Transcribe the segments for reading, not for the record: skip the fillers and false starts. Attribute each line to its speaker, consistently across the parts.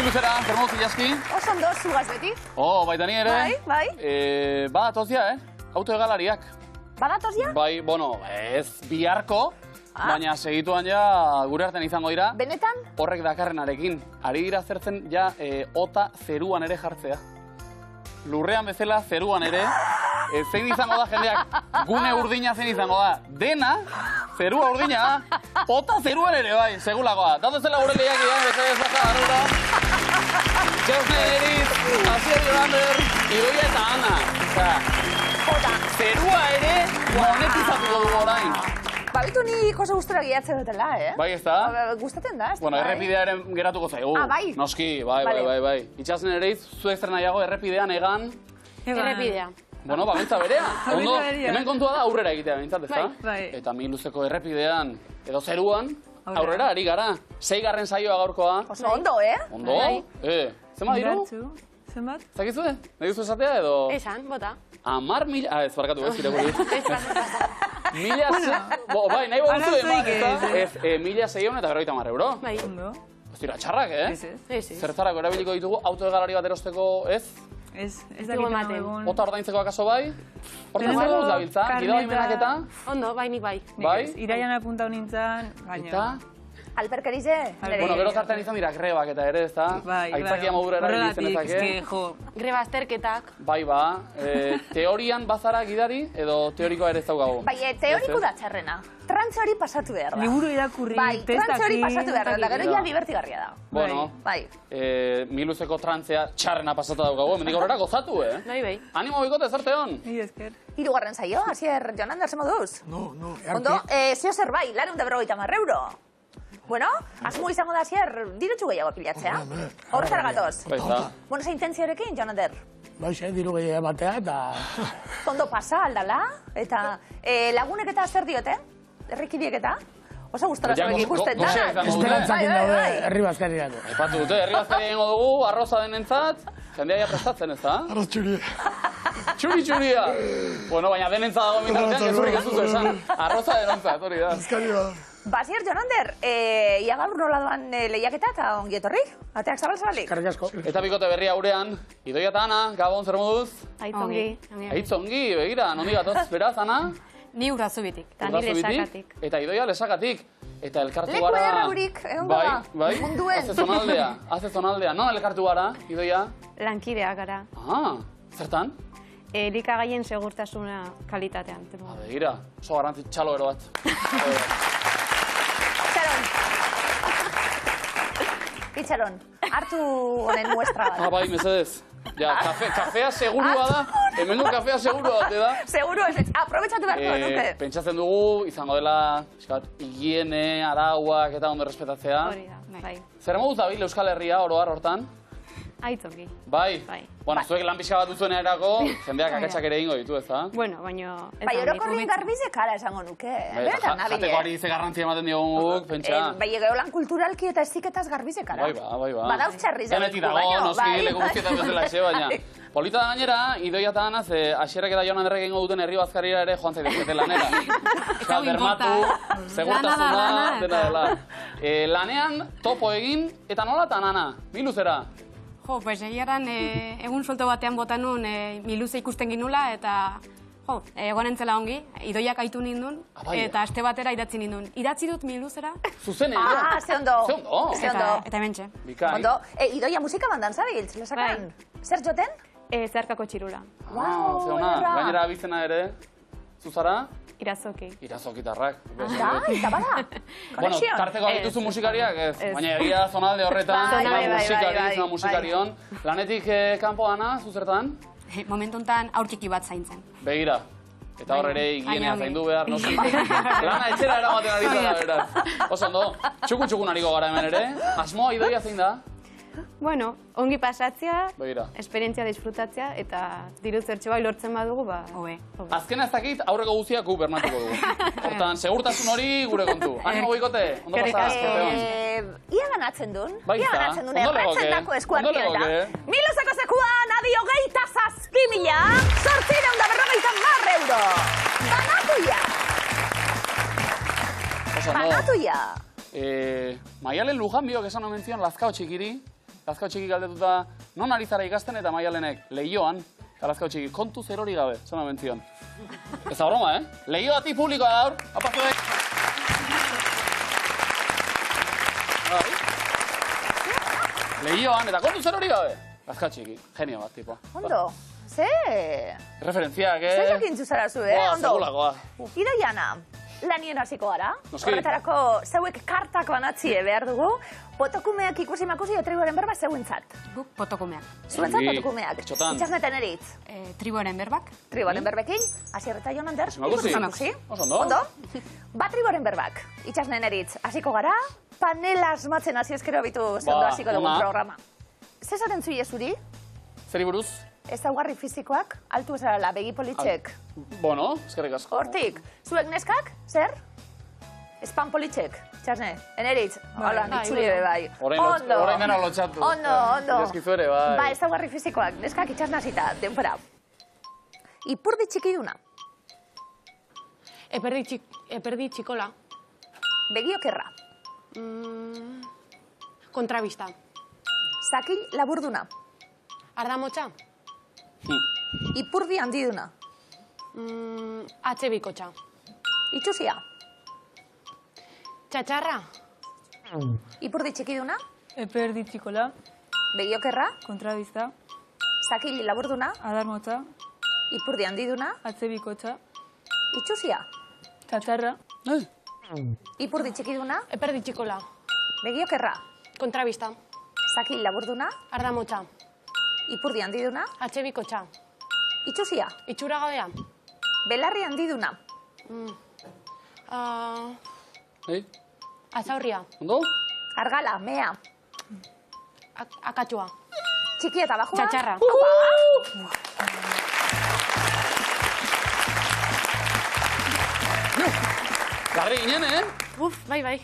Speaker 1: Miluzera, zer moduz ilaski?
Speaker 2: Oso ondo, zugaz beti.
Speaker 1: Baita ni ere.
Speaker 2: Bai.
Speaker 1: Badatoz ja, Auto egalariak.
Speaker 2: Badatoz ja?
Speaker 1: Bai, bueno, ez biharko, baina segituan ja gure artean izango dira.
Speaker 2: Benetan?
Speaker 1: Horrek dakarrenarekin. Ari dira zertzen ja ota zeruan ere jartzea. Lurrean bezala zeruan ere. Zein izango da jendeak, gune urdina zein izango da. Dena, zerua urdina, ota zeruan ere bai, segulakoa. Datozela gure lehiak idan, bezala baja, arura. Jauze Eriz, Asier Jorander, Idoia eta Ana. Zerua ere monetizatuko dugu orain.
Speaker 2: Babitu ni jose gustora giatzen dutela,
Speaker 1: Bai, ez da?
Speaker 2: Gustaten da, ez da?
Speaker 1: Bueno, errepidearen geratuko zaigu.
Speaker 2: Bai.
Speaker 1: Noski, bai. Itxasen Eriz, zuek zer nahiago errepidean egan.
Speaker 3: Errepidea.
Speaker 1: Bueno, bakoitza berea. Ondo, hemen kontua da aurrera egitea bintzat, ez da?
Speaker 3: Bai.
Speaker 1: Eta Miluzeko errepidean, edo zeruan, aurrera ari gara. 6. saioa gaurkoa.
Speaker 2: Oso ondo,
Speaker 1: Ondo? Zema diru?
Speaker 3: Zenbat?
Speaker 1: Zakizu, nahi duzu esatea edo?
Speaker 3: Esan, bota.
Speaker 1: 10.000... ez, barkatu, ez, irekuri.
Speaker 3: Bueno.
Speaker 1: Bai, nahi duzu eman, ez da? Ez, 1.650 euro.
Speaker 3: Bai.
Speaker 1: Ez dira, txarrak,
Speaker 3: Ez.
Speaker 1: Zertarako erabiliko ditugu, autoegalari bat erosteko, ez?
Speaker 3: Ez dakit egon.
Speaker 1: Ota ordaintzeko akaso bai? Horten zer guz dabiltza? Gidabaimenak eta?
Speaker 3: Ondo, bai, nik bai.
Speaker 1: Bai?
Speaker 4: Iraian apuntau nintzen,
Speaker 1: Eta?
Speaker 2: Alperkerize?
Speaker 1: Bueno, gero tartean izan dira grebak eta ere, ez da?
Speaker 4: Bai,
Speaker 1: aitzakia modura erabiltzen ezake.
Speaker 3: Greba azterketak.
Speaker 1: Bai, teorian bazara gidari edo teorikoa ere ez daukagu?
Speaker 2: Bai, teoriko da txarrena. Trantze hori pasatu behar da.
Speaker 4: Liburu irakurri,
Speaker 2: testaki. Bai, trantze hori pasatu behar da, eta gero ja divertigarria da.
Speaker 1: Bueno, Miluzeko trantzea txarrena pasatu daukagu, hemendik aurrera gozatu,
Speaker 3: Bai.
Speaker 1: Animo bikote, zarte hon?
Speaker 4: Ni esker.
Speaker 2: 3. saio, Asier Jonander, ze moduz?
Speaker 5: No,
Speaker 2: Ondo, zeo zer bai, 250 euro. Bueno, asmo izango da Asier, dirutxu gehiago pilatzea. Horretar gatoz. Bueno, ze intentzioarekin, Jonander?
Speaker 5: Bai, diru gehiago batea eta...
Speaker 2: Ondo pasa, aldala, eta lagunek eta zer diote? Errekidiek eta? Oso gustora zuek ikusten da.
Speaker 5: Esperantzakin daude herri bazkariak.
Speaker 1: Aipatu dute, herri bazkari egingo dugu, arroza denentzat, jendea ja prestatzen, ez da?
Speaker 5: Arroz txuria.
Speaker 1: Txuria! Bueno, baina denentzat dago mintartean, gezurrik ez duzu esan. Arroza denentzat, hori da.
Speaker 5: Bazkari bada.
Speaker 2: Asier Jonander, ia gaur nola doan lehiaketa eta ongi etorri? Ateak zabal-zabalik?
Speaker 5: Karrik asko.
Speaker 1: Eta bikote berria gurean, Idoia eta Ana, Gabon zer moduz?
Speaker 3: Aitzongi.
Speaker 1: Aitzongi, begira, nondi gatoz, beraz, Ana?
Speaker 3: Ni Urdazubitik, eta ni Lesakatik.
Speaker 1: Eta Idoia Lesakatik. Eta elkartu gara...
Speaker 2: Leku ederragurik, egon gara, munduen.
Speaker 1: Haze zonaldea. Non elkartu gara, Idoia?
Speaker 3: Lankidea gara.
Speaker 1: Zertan?
Speaker 3: Elikagaien segurtasuna kalitatean.
Speaker 1: Begira, oso garrantzit txalo ero bat.
Speaker 2: Itxaron, hartu honen muestra bat.
Speaker 1: Bai, mesedez. Ja, kafea segurua da. Hemengo kafea segurua bat, da?
Speaker 2: Seguru, aprobetsatu beharko nuke.
Speaker 1: Pentsatzen dugu, izango dela, higiene, arauak eta ondo respetatzea.
Speaker 3: Hori da, bai.
Speaker 1: Zer moduz dabil Euskal Herria oroar hortan?
Speaker 3: Aitzongi.
Speaker 1: Bai? Bueno, zuek lan pixka bat duzuena erako, jendeak akatsak ere ingo ditu, ez da?
Speaker 3: Bueno, baina...
Speaker 2: Bai, orokorrin garbizek ara esango nuke.
Speaker 1: Jateko ari ze garrantzia ematen diogun guk, pentsa.
Speaker 2: Bai, gero lan kulturalki eta eziketaz garbizek ara.
Speaker 1: Bai.
Speaker 2: Badauz txarriz.
Speaker 1: Denetik dago, noski, leku guztietan bezala xe, baina... Polita da gainera, Idoia eta Ana, ze Asierrek eta Jonanderrek egingo duten herri bazkarira ere joan zaitezkete lanera. Bermatu, segurtasuna, dena dela. Lanean, topo egin, eta nola eta Ana? Miluzera?
Speaker 3: Jo, pues egiaran, egun suelto batean bota nun Miluze ikusten ginula, eta egon entzela ongi, Idoiak aitu nindun, eta aste batera idatzi nindun. Idatzi dut Miluzera.
Speaker 1: Zuzenean?
Speaker 2: Ze ondo.
Speaker 3: Eta hementxe.
Speaker 2: Ondo, Idoia musika bandan zabiltz, lesakan. Zer joten?
Speaker 3: Zeharkako txirula.
Speaker 1: Gainera abizena ere, zuzara?
Speaker 3: Irazoki.
Speaker 1: Irazokitarrak.
Speaker 2: Eta bada.
Speaker 1: Bueno, tarteko abituzu musikariak, ez. Baina egia zonalde horretan, musikarion. Lanetik kanpo Ana, zuzertan?
Speaker 3: Momentu honetan aurkiki bat zaintzen.
Speaker 1: Begira. Eta hor ere higienea zaindu behar, noski. Lana etxera eramaten ari zara, beraz. Oso ondo, txukun hariko gara hemen ere. Asmoa Idoia zein da?
Speaker 3: Bueno, ongi pasatzea,
Speaker 1: Begira.
Speaker 3: esperientzia disfrutatzea, eta diru zertxo bai lortzen badugu, hobe.
Speaker 1: Azkena ez dakit, aurreko guztiak gu bernatuko dugu. Hortan, segurtasun hori gure kontu. Animo goikote, ondo pasa.
Speaker 2: Ia ganatzen dun?
Speaker 1: Ia
Speaker 2: ganatzen dun, erretzen dako eskuarkian da. Miluzeko sekuan, adio 27.000, 850 euro. Banatu ya.
Speaker 1: Maialen Lujan biok esan omen zion Lazkao txikiri, Lazkao txiki galdetuta, non ari zara ikasten eta Maialenek, Leioan, eta Lazkao txiki, kontu zerori gabe, zona bentzion. Ez da broma, Leioatik publikoa gaur, apazuek. Leioan, eta kontu zerori gabe. Lazkao txiki, genio bat, tipo.
Speaker 2: Ondo, ze...
Speaker 1: Referentziak,
Speaker 2: Ze jakintzu zara zu, ondo.
Speaker 1: Segulakoa.
Speaker 2: Idoiana, lanien hasiko gara.
Speaker 1: Noski.
Speaker 2: Horretarako zeuek kartak banatzie behar dugu. Potokumeak ikusi makusi tribuaren berba zeuentzat.
Speaker 3: Guk potokumeak.
Speaker 2: Zuentzat
Speaker 1: Ongi,
Speaker 2: potokumeak.
Speaker 1: etxotan.
Speaker 2: Itxasneten eritz.
Speaker 3: Tribuaren berbak.
Speaker 2: Tribuaren berbekin, Asier eta Jon Ander.
Speaker 1: Makusi.
Speaker 2: Makusi.
Speaker 1: Oso ondo.
Speaker 2: Ondo. Ba tribuaren berbak. Itxasnen eritz. Hasiko gara, panela asmatzen hasi eskero bitu zondo hasiko dugun programa. Ze esaten zuie zuri?
Speaker 1: Zeri buruz?
Speaker 2: Ezaugarri fizikoak, altu ezarala, begi politxek.
Speaker 1: Bueno, eskerrik asko.
Speaker 2: Hortik, zuek neskak, zer? Espan politxek, txasne, eneritz, hola, nitsuri ebe bai.
Speaker 1: Orain dena lotxatu.
Speaker 2: Ondo.
Speaker 1: Eskizu ere, bai.
Speaker 2: Ba, ezaugarri fizikoak, neskak itxasna zita, denpora. Ipurdi txikiduna,
Speaker 3: Eperdi txikola.
Speaker 2: begi okerra,
Speaker 3: Kontrabista.
Speaker 2: zakil laburduna,
Speaker 3: Ardamotxa.
Speaker 2: ipurdi handiduna,
Speaker 3: Atxebikotxa.
Speaker 2: itxusia,
Speaker 3: Txatxarra.
Speaker 2: ipurdi txikiduna,
Speaker 4: Eperdi txikola,
Speaker 2: begi okerra,
Speaker 4: kontrabista,
Speaker 2: zakil laburduna,
Speaker 4: adarmotza,
Speaker 2: ipurdi handiduna,
Speaker 4: atzebikotxa,
Speaker 2: itxusia,
Speaker 4: txatxarra,
Speaker 2: ipurdi txikiduna,
Speaker 3: Eperdi txikola.
Speaker 2: begi okerra,
Speaker 3: Kontrabista.
Speaker 2: zakil laburduna,
Speaker 3: Ardamotxa.
Speaker 2: ipurdi handiduna,
Speaker 3: Atxebikotxa.
Speaker 2: itxusia,
Speaker 3: Itxura gabea.
Speaker 2: belarri handiduna,
Speaker 3: Azaurria.
Speaker 1: Ondo?
Speaker 2: argala, mea,
Speaker 3: Akatxua.
Speaker 2: txiki eta bajua,
Speaker 3: Txatxarra.
Speaker 1: Garri ginen,
Speaker 3: Uf, bai.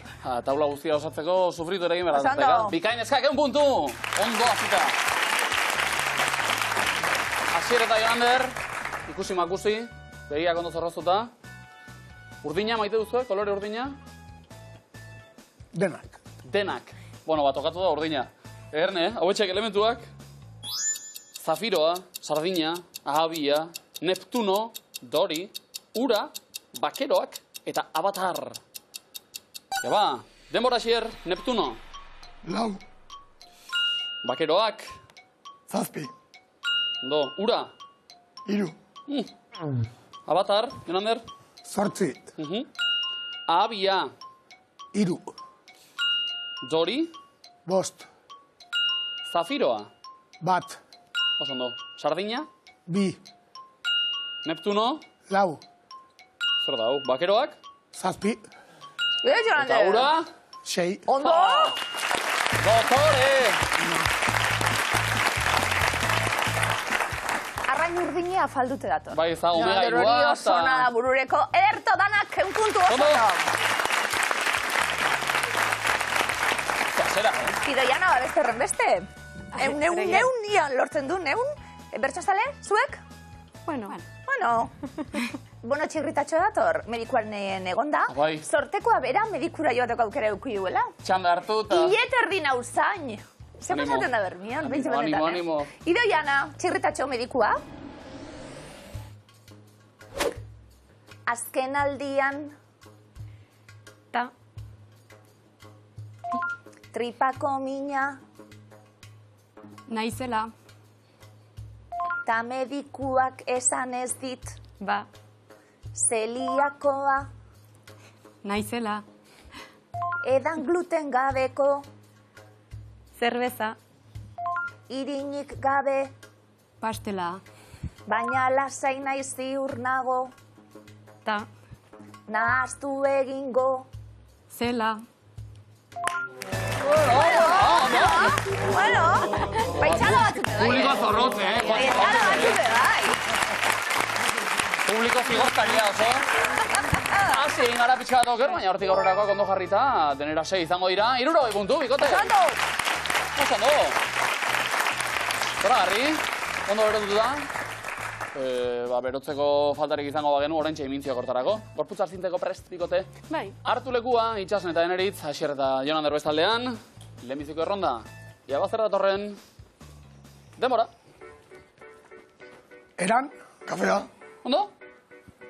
Speaker 1: Taula guztia osatzeko sufritu ere egin behar
Speaker 2: Oso ondo.
Speaker 1: datzeka. Bikain eskak, egun puntu! Ondo hasita. Asier eta Joander, ikusi makusi, begiak ondo zorroztuta. Urdina maite duzu, kolore urdina?
Speaker 5: Denak.
Speaker 1: Denak. Bueno, bat tokatu da urdina. Erne, hauetxek elementuak. Zafiroa, sardina, ahabia, Neptuno, Dori, Ura, Bakeroak eta Avatar. Ba, denbora Asier, Neptuno.
Speaker 5: Lau,
Speaker 1: Bakeroak,
Speaker 5: zazpi,
Speaker 1: ondo, Ura.
Speaker 5: hiru,
Speaker 1: Avatar, Jonander.
Speaker 5: zortzi,
Speaker 1: Ahabia,
Speaker 5: hiru,
Speaker 1: Dori,
Speaker 5: bost,
Speaker 1: Zafiroa.
Speaker 5: bat,
Speaker 1: Oso ondo, sardina,
Speaker 5: bi,
Speaker 1: Neptuno.
Speaker 5: lau,
Speaker 1: Zer da, hau, Bakeroak.
Speaker 5: zazpi,
Speaker 1: Eta Ura.
Speaker 5: sei,
Speaker 2: Ondo!
Speaker 1: Dotore!
Speaker 2: Arrain urdinea afaldute dator.
Speaker 1: Bai, ez da, omega
Speaker 2: Hori
Speaker 1: irua,
Speaker 2: oso ona da burureko. Ederto danak, un puntu oso.
Speaker 1: Ondo. Zera,
Speaker 2: Idoiana babeste horren beste. Neun nian lortzen du, neun? Bertxozale, zuek?
Speaker 3: Bueno.
Speaker 2: Bueno, txirritatxo dator, medikuaren egonda.
Speaker 1: Bai.
Speaker 2: Sortekoa bera medikura joateko aukera eukiuela.
Speaker 1: txanda hartu eta...
Speaker 2: Ilet erdi nauzain. Ze
Speaker 1: Animo.
Speaker 2: pasaten da bermion, behin
Speaker 1: Animo, animo.
Speaker 2: Idoiana, txirritatxo medikua. Azken aldian,
Speaker 3: Ta.
Speaker 2: tripako mina,
Speaker 3: Naizela.
Speaker 2: ta medikuak esan ez dit,
Speaker 3: Ba.
Speaker 2: zeliakoa,
Speaker 3: Naizela.
Speaker 2: edan gluten gabeko,
Speaker 3: Zerbeza.
Speaker 2: irinik gabe,
Speaker 3: Pastela.
Speaker 2: baina lasai naiz ziur nago,
Speaker 3: Ta.
Speaker 2: nahaztu egingo.
Speaker 3: Zela.
Speaker 2: Bueno, baitxalo batzute bai.
Speaker 1: Publiko zorrotze,
Speaker 2: Baitxalo batzute bai.
Speaker 1: Publiko zigortaria oso. Hasi egin gara pixka bat oker, baina hortik aurrerakoak ondo jarrita, denera 6 izango dira. 60 puntu, bikote.
Speaker 2: Ondo,
Speaker 1: Oso ondo. Zora garri, ondo berotutu da. Berotzeko faltarik izango bagenu, oraintxe imintzio kortarako. Gorputza zintzeko prest, bikote.
Speaker 3: Bai.
Speaker 1: Hartu lekua, Itxasen eta Eneritz, Asier eta Jonander bestaldean. Lehenbiziko erronda, Ja bazera datorren denbora.
Speaker 5: Eran,
Speaker 6: Kafea,
Speaker 1: Ondo?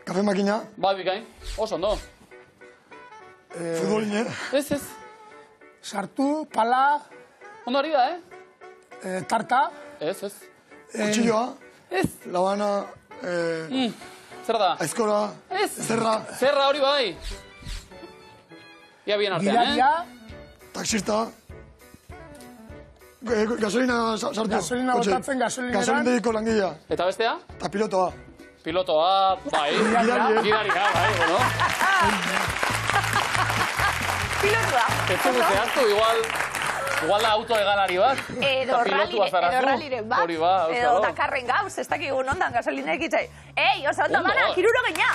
Speaker 6: kafe makina,
Speaker 1: Bai, bikain. Oso ondo.
Speaker 6: futboline,
Speaker 1: Ez.
Speaker 5: sartu, pala,
Speaker 1: Ondo ari da,
Speaker 5: tarta,
Speaker 1: Ez.
Speaker 6: kutsilloa,
Speaker 1: Ez.
Speaker 6: labana,
Speaker 1: Zer da?
Speaker 6: aizkora,
Speaker 1: Ez.
Speaker 6: zerra,
Speaker 1: Zerra hori bai. Ia bien artean,
Speaker 5: gidaria,
Speaker 6: taxista, gasolina sartu.
Speaker 5: Gasolina
Speaker 6: kotxe.
Speaker 5: botatzen, gasolineran.
Speaker 6: Gasolindeiko langilea,
Speaker 1: Eta bestea?
Speaker 6: eta pilotoa.
Speaker 1: Pilotoa, bai.
Speaker 6: Gidaria.
Speaker 1: Gidaria, bai, bueno.
Speaker 2: Pilotua.
Speaker 1: Ez dugu zehaztu, igual da auto egalari bat.
Speaker 2: Edo
Speaker 1: Eta pilotua zara zu.
Speaker 2: ralliren bat.
Speaker 1: Hori ba,
Speaker 2: Edo
Speaker 1: auskalo.
Speaker 2: Dakarren gauz, ez dakigu nondan gasolinek itxai. Ei, oso ondo
Speaker 1: Ondo.
Speaker 2: bana, kiruro geina.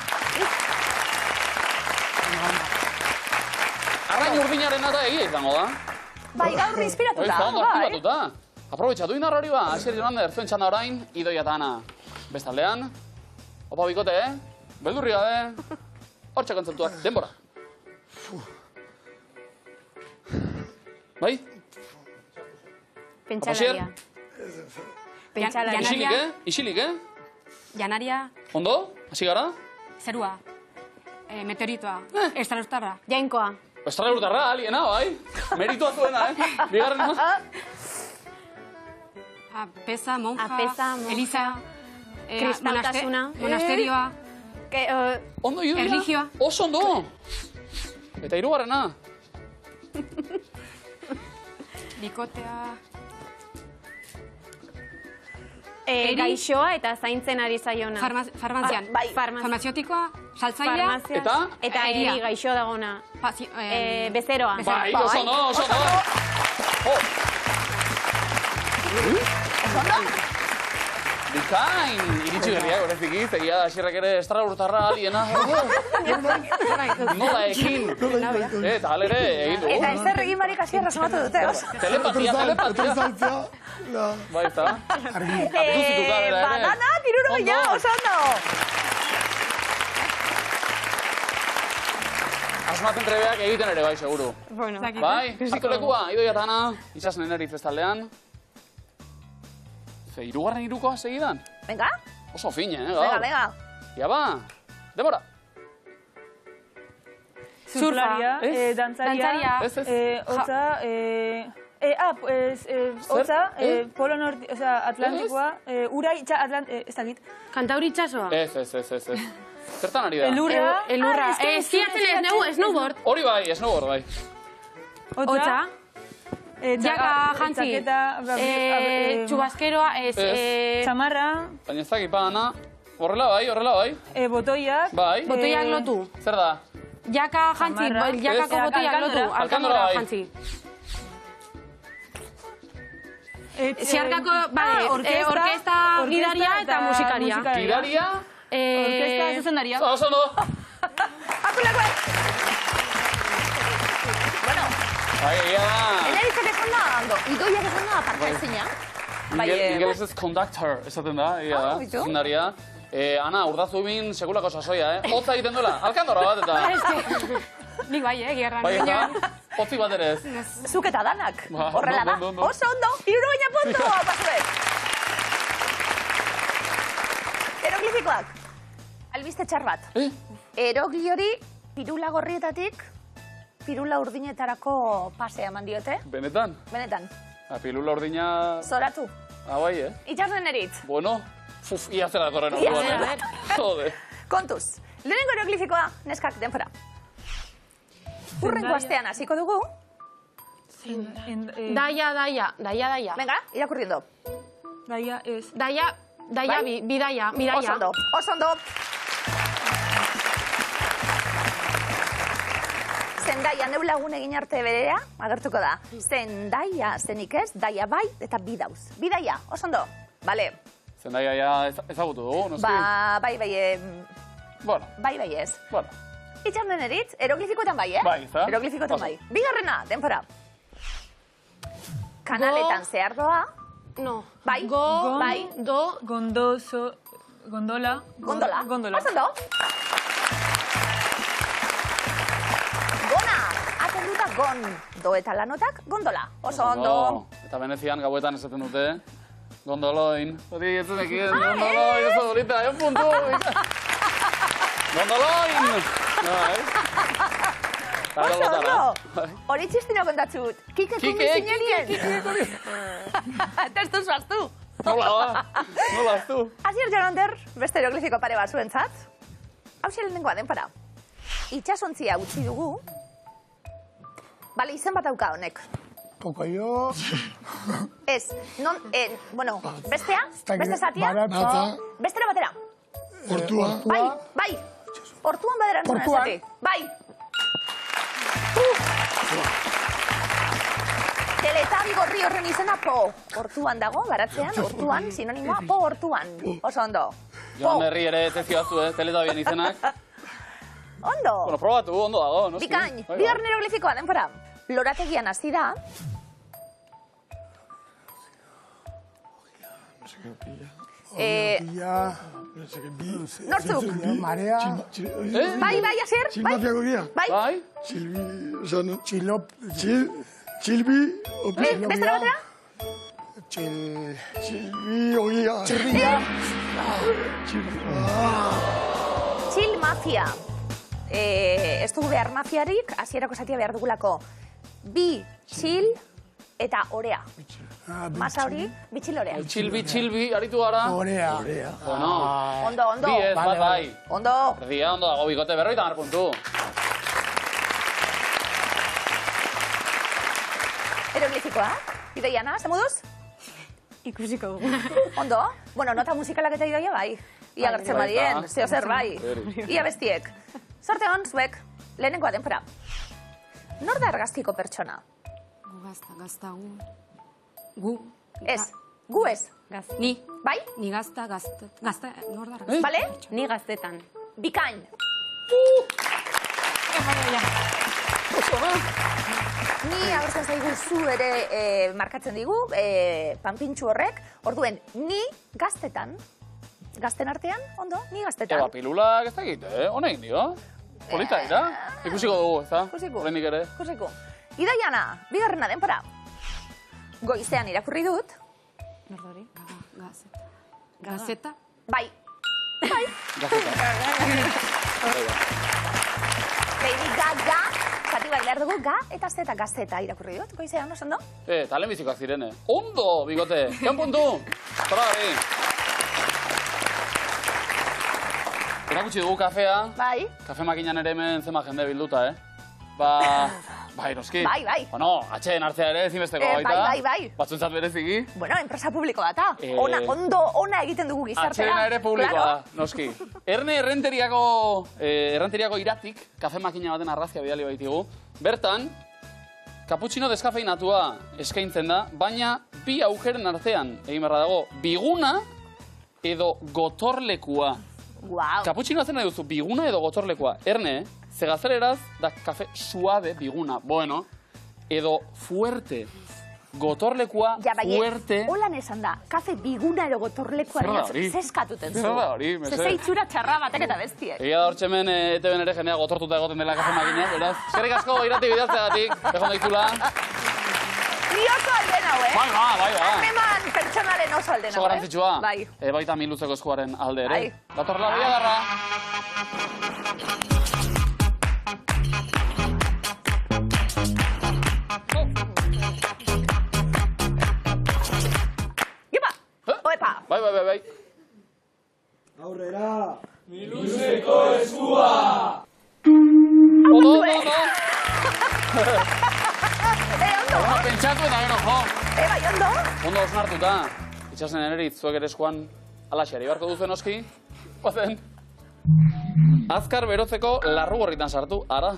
Speaker 1: Arrain urdinaren da egia izango da.
Speaker 2: Bai, gaur inspiratuta.
Speaker 1: Oiz, ondo
Speaker 2: bai.
Speaker 1: aktibatuta. Aprobetxatu indar hori ba, Asier Jonander, zuen txanda orain, Idoia eta Ana. Bestaldean, opa bikote, beldurri gabe, hortxe kontzeptuak, denbora. Bai?
Speaker 3: Pentsalaria.
Speaker 1: Isilik, Isilik,
Speaker 3: Janaria,
Speaker 1: Ondo? Hasi gara?
Speaker 3: zerua. Meteoritoa. Estralurtarra.
Speaker 4: Jainkoa.
Speaker 1: Estrala urtarra, aliena, bai? Meritua zuena, Bigarrena.
Speaker 3: Apeza, monja,
Speaker 4: Apeza, monja.
Speaker 3: Eliza,
Speaker 4: Kristaltasuna.
Speaker 3: monasterioa,
Speaker 1: Ondo, Idoia?
Speaker 3: Erlijioa.
Speaker 1: Oso ondo! Eta hirugarrena.
Speaker 3: bikotea...
Speaker 4: Gaixoa eta zaintzen ari zaiona.
Speaker 3: Farmazian.
Speaker 2: Bai.
Speaker 3: Farmaziotikoa, saltzailea,
Speaker 4: Farmazia.
Speaker 1: Eta?
Speaker 4: Eta
Speaker 3: Eria.
Speaker 4: eri gaixo dagona. Bezeroa.
Speaker 1: Bai, oso ondo, oso ondo. Bikain! Iritsi berriak, horreziki, egia da, Asierrek ere estrala urtarra aliena. Nola ekin. Eta alere, egin dugu.
Speaker 2: Eta ezer egin barik Asierra sumatu dute, oso.
Speaker 1: Telepatia.
Speaker 6: Etortzaltzea,
Speaker 1: Bai, eta. Abduzituta bera ere.
Speaker 2: Banana, kiruro geina, oso ondo.
Speaker 1: Asmatzen trebeak egiten ere bai, seguru.
Speaker 4: Bueno.
Speaker 1: Bai, hartu lekua, Idoia eta Ana, izasnen eritz bestaldean. Ze, hirugarren hirukoa segidan?
Speaker 2: Venga,
Speaker 1: Oso fine, gaur.
Speaker 2: venga, venga.
Speaker 1: Ja ba, denbora.
Speaker 4: Surfaria,
Speaker 1: Ez?
Speaker 3: Dantzaria.
Speaker 1: Ez, ez.
Speaker 7: Hotza, hotza, Polo Norte, o sea, Atlantikoa, ura ez dakit.
Speaker 3: Kantauri itxasoa.
Speaker 1: Ez. Zertan ari da?
Speaker 7: Elurra,
Speaker 3: Elurra. Eskiatzen ez snowboard.
Speaker 1: Hori bai, snowboard bai.
Speaker 3: Hotza. Jaka jantzi. Txubaskeroa,
Speaker 7: Txamarra,
Speaker 1: Baina ez dakit pa, Ana. Horrela bai.
Speaker 7: botoiak,
Speaker 1: Bai.
Speaker 3: botoiak lotu.
Speaker 1: Zer da?
Speaker 3: Jaka jantzi,
Speaker 7: Samarra.
Speaker 3: jakako
Speaker 1: Ez.
Speaker 3: botoiak lotu.
Speaker 1: Alkandora
Speaker 3: Alkandora
Speaker 1: bai.
Speaker 3: jantzi. Ziarkako, bai, orkesta gidaria eta musikaria.
Speaker 1: Gidaria?
Speaker 7: Orkesta zuzendaria.
Speaker 1: Oso ondo.
Speaker 2: Bueno,
Speaker 1: Bai, egia da.
Speaker 2: Elaritzak esan da, ondo, Idoiak esan da, parka ezina.
Speaker 1: Ingelesez conductor, esaten da, egia da.
Speaker 2: bitu.
Speaker 1: Zuzendaria. Ana, urdazu bin sekulako sasoia, Hotza egiten duela, alkandora bat eta...
Speaker 3: Nik bai, gerran.
Speaker 1: Bai, eta, hotzi bat ere ez.
Speaker 2: Zuk eta danak,
Speaker 1: Ba,
Speaker 2: horrela da.
Speaker 1: ondo.
Speaker 2: Oso ondo, iruro baina puntu, pasuet. Eroglifikoak, albiste txar bat. Erogli hori, pirula gorrietatik, pirula urdinetarako pasea eman diote.
Speaker 1: Benetan?
Speaker 2: Benetan,
Speaker 1: Pilula ordina...
Speaker 2: zoratu.
Speaker 1: Bai,
Speaker 2: Itxasnen eritz.
Speaker 1: Bueno, ia zera datorren
Speaker 2: Ia
Speaker 1: orduan,
Speaker 2: zera.
Speaker 1: Jode.
Speaker 2: Kontuz, lehenengo eroglifikoa, neskak, denfora. Urrengo astean hasiko dugu.
Speaker 3: Daia.
Speaker 2: Venga, irakurriendo.
Speaker 7: Daia ez.
Speaker 3: Daia,
Speaker 2: Bai?
Speaker 3: bidaia.
Speaker 2: Oso ondo. Zendaia neu lagun egin arte berea, agertuko da. Zendaia zenik ez, daia bai eta bidauz. Bidaia, oso ondo. Bale,
Speaker 1: Zendaia ja ezagutu dugu, noski?
Speaker 2: bai,
Speaker 1: Bueno,
Speaker 2: ez.
Speaker 1: bueno.
Speaker 2: Itxarnen eritz, eroglifikoetan bai,
Speaker 1: Bai, ezta?
Speaker 2: Eroglifikoetan
Speaker 1: Oso.
Speaker 2: bai. Bigarrena, denpora. Kanaletan zehar doa,
Speaker 3: No.
Speaker 2: bai,
Speaker 3: Go,
Speaker 2: bai,
Speaker 3: do,
Speaker 7: Gondola.
Speaker 2: gondola.
Speaker 7: Gondola.
Speaker 2: Oso ondo. Gona, aten duta gondo eta lanotak gondola. Oso ondo.
Speaker 1: Eta Venezian gauetan esaten dute, gondoloin. Hori ez zenekien, gondoloin, oso dolita, puntu. Gondoloin!
Speaker 2: Oso ondo. Hori txistino kontatzut. Kike kumbi zinelien. Eta ez du zuaztu.
Speaker 1: Nola aztu.
Speaker 2: Asier Jonander, beste hieroglifiko pare bat zuentzat. Hau lehenengoa denpara. Itxasontzia utzi dugu. Bale, izen bat dauka honek.
Speaker 5: Pocoyo.
Speaker 2: Ez, bueno, bestea? Beste zatia?
Speaker 5: Baratza.
Speaker 2: Bestera batera.
Speaker 6: Hortua.
Speaker 2: Bai. Hortuan badera entzuna esati. Bai. Teletabi gorri horren izena po. Hortuan dago, baratzean, hortuan, sinonimoa, po hortuan. Oso ondo.
Speaker 1: Joan Herri ere tezioaztu, teletabien izenak.
Speaker 2: Ondo.
Speaker 1: Bueno, probatu, ondo dago, noski.
Speaker 2: Bikain, bigarren hieroglifikoa denpora. Lorategian hasi da. Nortzuk?
Speaker 5: Marea.
Speaker 2: Bai, Asier?
Speaker 6: Txilmafia gorria.
Speaker 2: Bai?
Speaker 6: Txilbi, oza, no.
Speaker 5: Txilop.
Speaker 6: Txilbi,
Speaker 2: Bestera batera?
Speaker 6: txilbi gorria.
Speaker 5: Txirrilla.
Speaker 2: Txil mafia. Ez dugu behar mafiarik, hasierako zatia behar dugulako. Bi, txil eta orea. Masa hori, bitxil orea.
Speaker 1: Txilbi, aritu gara.
Speaker 5: Orea.
Speaker 1: Bueno,
Speaker 2: Ondo.
Speaker 1: bi ez, bai.
Speaker 2: Ondo.
Speaker 1: Erdia, ondo dago, bikote, 50 puntu.
Speaker 2: Hieroglifikoa, Idoiana, zemuduz?
Speaker 3: Ikusiko dugu.
Speaker 2: Ondo. Bueno, nota musikalak eta Idoia bai. Ia gertzen badien, zeo zer bai. Ia bestiek. Sorte hon, zuek, lehenengoa denpora. Nor da argazkiko pertsona?
Speaker 3: Gazta, gu.
Speaker 2: Ez, gu ez.
Speaker 3: Ni.
Speaker 2: Bai?
Speaker 3: Ni gazta, nor da
Speaker 2: Bale?
Speaker 4: Ni gaztetan.
Speaker 2: Bikain. Ni aurten zaigu zu ere markatzen digu, panpintxu horrek. Orduen, ni gaztetan. Gazten artean, ondo, ni gaztetan.
Speaker 1: Eba, pilulak ez da egite, honein dio. Polita dira. Ikusiko dugu, ez da?
Speaker 2: Ikusiko.
Speaker 1: Horrendik ere.
Speaker 2: Ikusiko. Idoiana, bigarrena denpora. Goizean irakurri dut.
Speaker 3: Nordari? Gazeta?
Speaker 2: Bai. Baby ga, zati bai behar dugu, ga eta zeta gazeta irakurri dut. Goizean, oso ondo?
Speaker 1: Talen bizikoak zirene. Ondo, bigote. Ean puntu. Zora gari. Erakutsi dugu kafea.
Speaker 2: Bai.
Speaker 1: Kafe makinan ere hemen zema jende bilduta, Bai, noski.
Speaker 2: Bai.
Speaker 1: Bueno, atxeen hartzea ere ezinbesteko baita.
Speaker 2: Bai.
Speaker 1: Batzuentzat bereziki.
Speaker 2: Bueno, enpresa publiko data. Ona egiten dugu gizartera.
Speaker 1: Atxeena ere publikoa da, noski. Erne errenteriako iratik, kafe makina baten arrazkia bidali baitigu. Bertan, kaputxino deskafeinatua eskaintzen da, baina bi aukeren artean, egin berra dago, biguna edo gotorlekua.
Speaker 2: Wow.
Speaker 1: Kaputxinoa zen nahi duzu, biguna edo gotorlekua. Erne, zegazeleraz da kafe suave biguna. Bueno, edo fuerte. Gotorlekua fuerte.
Speaker 2: Holan esan da, kafe biguna edo gotorlekua zeskatuten zu.
Speaker 1: Zer da hori, mese.
Speaker 2: Zezeitzura txarra batek eta bestiek.
Speaker 1: Egia da hortxe hemen ETV ere jendea gotortuta egoten dela kafe makina, beraz. Eskerrik asko, irati bidazteagatik, egon daizula.
Speaker 2: Ni oso alden hau,
Speaker 1: Bai.
Speaker 2: Harreman pertsonalen oso alden hau,
Speaker 1: Oso garantzitsua.
Speaker 2: Bai.
Speaker 1: Baita Miluzeko eskuaren alde ere.
Speaker 2: Bai.
Speaker 1: Datorla Biagarra.
Speaker 2: Gipa! Oepa!
Speaker 1: Bai.
Speaker 8: Aurrera!
Speaker 1: Ondo.
Speaker 2: Ondo!
Speaker 1: Pentsatu eta gero, jo.
Speaker 2: Bai, ondo?
Speaker 1: Ondo osnartuta. Itxasen enerit, zuek ere eskuan alaxeari barko duzen oski. Bazen. Azkar berotzeko larru gorritan sartu, ara.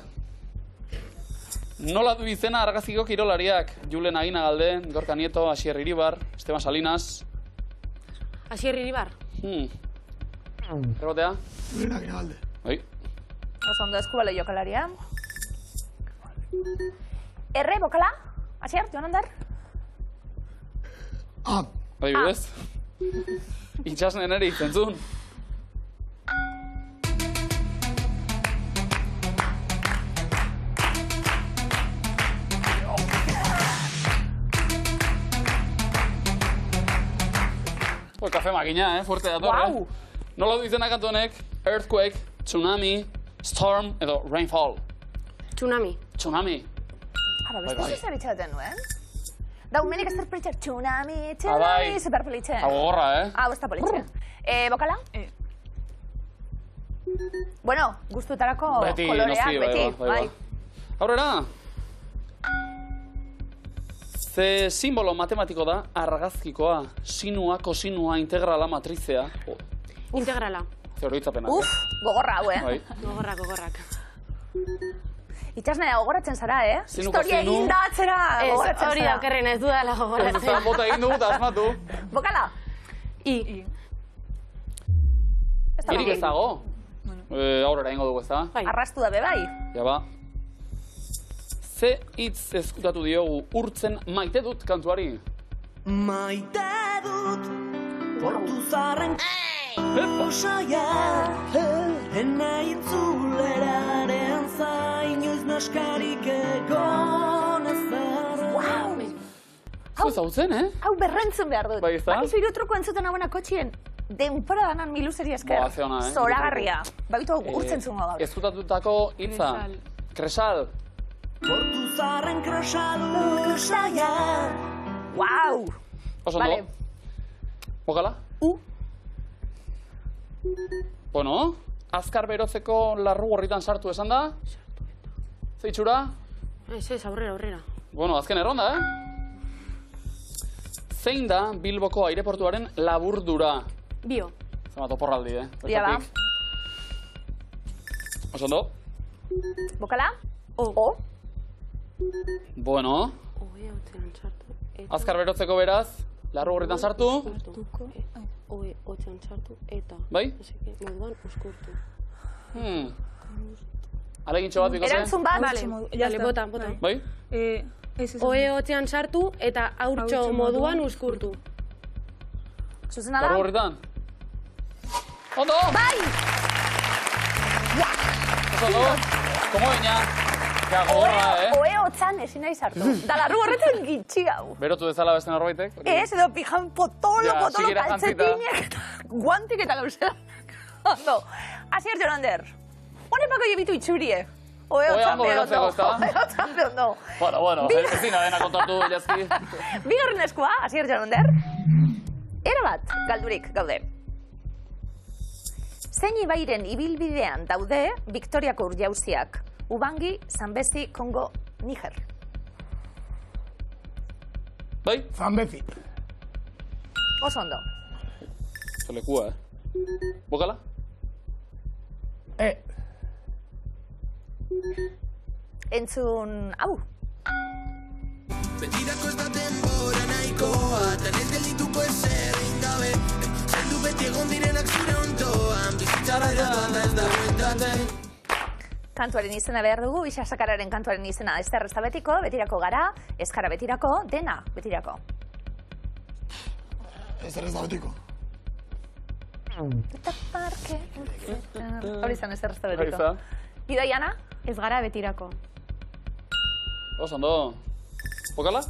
Speaker 1: Nola du izena argazkiko kirolariak? Julen Aginagalde, Gorka Nieto, Asier Iribar, Esteban Salinas.
Speaker 3: Asier Iribar.
Speaker 1: Rebotea?
Speaker 6: Julen Aginagalde.
Speaker 1: Bai.
Speaker 2: Oso ondo eskubalo jokalaria. Erre, bokala? Asier, joan andar?
Speaker 1: Bai, bidez. Itxasen enerit, zentzun. Kafe makina, fuerte dator,
Speaker 2: Guau.
Speaker 1: Nola du izena kantu honek? Earthquake, tsunami, storm edo rainfall.
Speaker 4: Tsunami.
Speaker 1: Tsunami.
Speaker 2: Aba, beste zer itxaten nuen? Da, umenik ez politxe, tsunami,
Speaker 1: Abai.
Speaker 2: super politxe.
Speaker 1: Hau gogorra,
Speaker 2: Hau, ez da politxe. Bokala? Bueno, guztutarako
Speaker 1: Beti,
Speaker 2: koloreak,
Speaker 1: noski,
Speaker 2: beti.
Speaker 1: bai. Aurrera! Ze simbolo matematiko da argazkikoa, sinua, kosinua, integrala, matrizea.
Speaker 4: Integrala.
Speaker 1: Ze oroitzapenak,
Speaker 2: Uf, gogorra hau,
Speaker 1: Bai.
Speaker 4: Gogorrak.
Speaker 2: Itxasnea gogoratzen zara,
Speaker 1: Zinuko
Speaker 2: Historia
Speaker 1: zinu.
Speaker 2: egin da atzera gogoratzen
Speaker 4: Hori
Speaker 2: zara.
Speaker 4: daukerren ez dudala
Speaker 1: Ez
Speaker 4: gogoratzen.
Speaker 1: bota egin dugu eta asmatu.
Speaker 2: Bokala?
Speaker 4: I.
Speaker 2: Ez da
Speaker 1: Irik ez dago. Aurrera ingo dugu ez da.
Speaker 4: Bai.
Speaker 2: Arrastu da bebai.
Speaker 1: Ja ba. Ze hitz ezkutatu diogu urtzen maite dut kantuari.
Speaker 8: Maite dut portu zarren osaia ene itzuleraren zain inoiz naskarik egon ezer.
Speaker 2: Wow!
Speaker 1: Zu ezagutzen,
Speaker 2: Hau berrentzun behar dut.
Speaker 1: Bai, ez da?
Speaker 2: Bakizu irutruko entzuten hauena kotxien. Denpora danan miluzeri esker.
Speaker 1: Boa, ze ona,
Speaker 2: Zoragarria. Babitu urtzen zungo gaur.
Speaker 1: Ezkutatutako hitza. Kresal.
Speaker 8: Portu zarren kresalu osaia.
Speaker 2: Wow!
Speaker 1: Oso
Speaker 2: Vale.
Speaker 1: ondo. Bokala? Bueno, azkar berotzeko larru gorritan sartu esan da? Zeitxura?
Speaker 4: Ez, aurrera.
Speaker 1: Bueno, azken erronda, Zein da Bilboko aireportuaren laburdura?
Speaker 4: Bio.
Speaker 1: Zama toporraldi,
Speaker 2: Ja ba.
Speaker 1: Bertatik. Oso ondo.
Speaker 2: Bokala? O.
Speaker 1: Bueno,
Speaker 4: Oe, otzean sartu.
Speaker 1: azkar berotzeko beraz, larru gorritan sartu.
Speaker 4: Oe, otzean sartu. Eta.
Speaker 1: Bai?
Speaker 4: Moduan uskurtu.
Speaker 1: Alegintxo bat bikote?
Speaker 2: Erantzun bat?
Speaker 4: Bale, bota.
Speaker 1: Bai?
Speaker 4: Oe, otzean sartu eta haurtxo moduan uskurtu.
Speaker 2: Zuzena da?
Speaker 1: Larru gorritan? Ondo!
Speaker 2: Bai!
Speaker 1: Oso ondo! Komo baina? Ja, gogorra,
Speaker 2: Oe hotzan ezin nahi sartu. Da larru horretzen gitxi hau.
Speaker 1: Berotu dezala beste norbaitek?
Speaker 2: Ez, edo pijan potolo,
Speaker 1: Ja, sigera
Speaker 2: kaltzetinek, eta guantik eta gauzela. Ondo. Asier Jonander. Hone pako jebitu itxurie. Oe hotzan
Speaker 1: ondo
Speaker 2: berondo.
Speaker 1: berotzeko, ezta?
Speaker 2: Oe hotzan berondo.
Speaker 1: Bueno, ezin da dena kontatu, jazki.
Speaker 2: Bigarren eskua, Asier Jonander. Erabat, galdurik gaude. Zein ibairen ibilbidean daude Victoriako urjauziak? Ubangi, Zambezi, Kongo, Niger.
Speaker 1: Bai?
Speaker 5: Zambezi.
Speaker 2: Oso ondo.
Speaker 1: Zolekua, Bokala?
Speaker 2: Entzun, hau.
Speaker 8: Betirako ez da denbora nahikoa, tan ez geldituko ezer ingabe. Zendu beti egon direnak zure ondoan, bizitzara ez da bueltaten.
Speaker 2: Kantuaren izena behar dugu, Isasakararen kantuaren izena Ester ez da betiko, betirako gara, eskara betirako, dena betirako.
Speaker 6: Ez da betiko.
Speaker 2: Hori izan Ester ez da
Speaker 1: Hori
Speaker 2: betiko.
Speaker 1: izan.
Speaker 2: Idaiana?
Speaker 4: Ez gara betirako.
Speaker 1: Oso ondo. Bokala?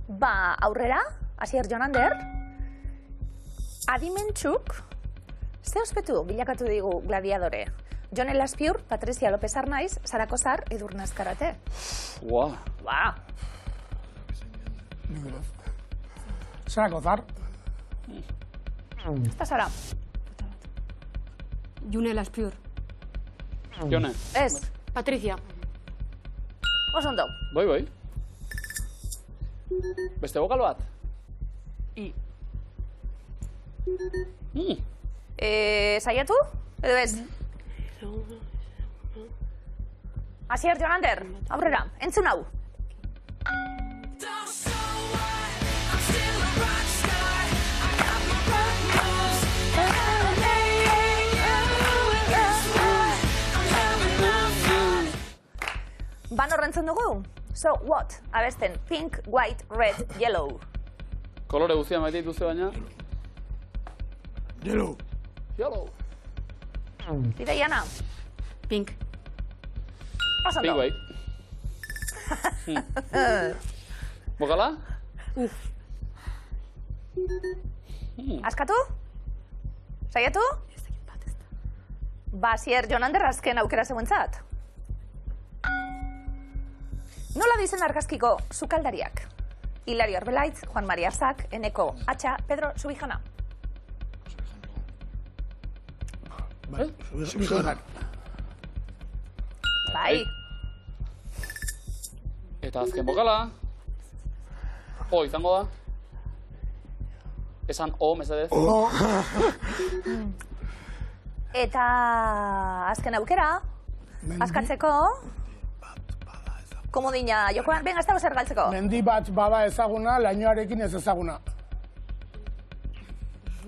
Speaker 2: Ba, aurrera, Asier Jonander, adimentxuk, ze ospetu bilakatu digu gladiadore? Jon Elaspiur, Patricia López Arnaiz, Sara Kozar, Edurne Azkarate.
Speaker 1: Ua.
Speaker 2: Ba,
Speaker 5: Sara Kozar.
Speaker 2: ez da Sara.
Speaker 3: June Laspiur.
Speaker 1: Jone.
Speaker 2: Ez,
Speaker 4: Patricia.
Speaker 2: oso ondo.
Speaker 1: Bai. Beste bokal bat?
Speaker 2: Saiatu? Edo ez? Asier Jonander, aurrera, entzun hau. Ban horrentzun dugu? So what? Abesten, pink, white, red, yellow.
Speaker 1: Kolore guztia maite dituzte baina?
Speaker 6: Yellow.
Speaker 1: Yellow.
Speaker 2: Ideiana,
Speaker 3: Pink.
Speaker 2: oso
Speaker 1: Pink
Speaker 2: ondo.
Speaker 1: bai. Bokala?
Speaker 2: Askatu? Saiatu? Basier Jonander azken aukera zeuentzat. Nola dizen argazkiko sukaldariak? Hilario Arbelaitz, Juan Maria Arzak, Eneko Atxa, Pedro Subijana.
Speaker 6: Subijana.
Speaker 2: Bai.
Speaker 1: Eta azken bokala. O izango da. Esan O, mesedez.
Speaker 2: Eta azken aukera, askatzeko, komodina jokoan, benga, ez dago zer galtzeko.
Speaker 5: Mendi bat bada ezaguna, lainoarekin ez ezaguna.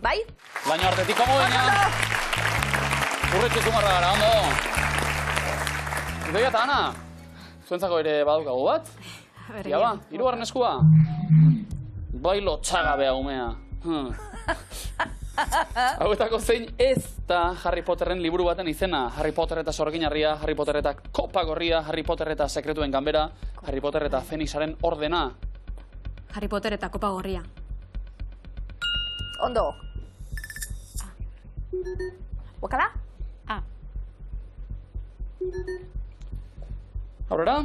Speaker 2: Bai?
Speaker 1: Laino artetik komodina. Urretxe zumarra gara, ondo. Idoia eta Ana, zuentzako ere badukagu bat? Ia ba, hirugarren eskua. Bai lotxagabea umea. Hauetako zein ez da Harry Potterren liburu baten izena. Harry Potter eta Sorginarria, Harry Potter eta Kopa Gorria, Harry Potter eta Sekretuen Ganbera, Harry Potter eta Fenixaren Ordena.
Speaker 3: Harry Potter eta Kopa Gorria.
Speaker 2: Ondo. Bokala?
Speaker 3: A.
Speaker 1: Aurrera?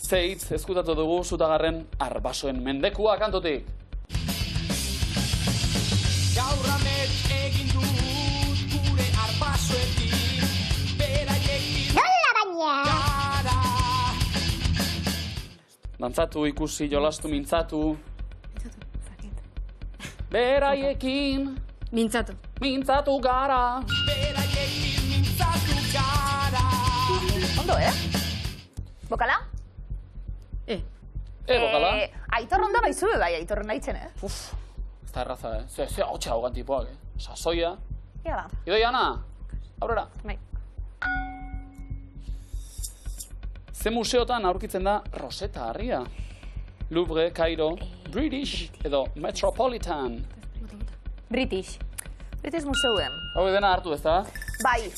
Speaker 1: Zeitz eskutatu dugu Zutagarren Arbasoen Mendekua kantotik.
Speaker 8: Gaur amets egin dut gure arbasoekin, beraiekin gara.
Speaker 1: Dantzatu, ikusi, jolastu, mintzatu. Beraiekin mintzatu gara.
Speaker 8: Beraiekin mintzatu gara.
Speaker 2: Ondo, Bokala?
Speaker 1: Bokala?
Speaker 2: Aitor ondo baizu, bai, Aitor nahitzen,
Speaker 1: Uf, ez da erraza, Ze hotxa hogan tipoak, Sasoia.
Speaker 2: Ia da.
Speaker 1: Idoia, Ana, aurrera.
Speaker 2: Bai.
Speaker 1: Ze museotan aurkitzen da Rosetta Harria? Louvre, Cairo, British edo Metropolitan.
Speaker 2: British Museum.
Speaker 1: Hau dena hartu ez da?
Speaker 2: Bai,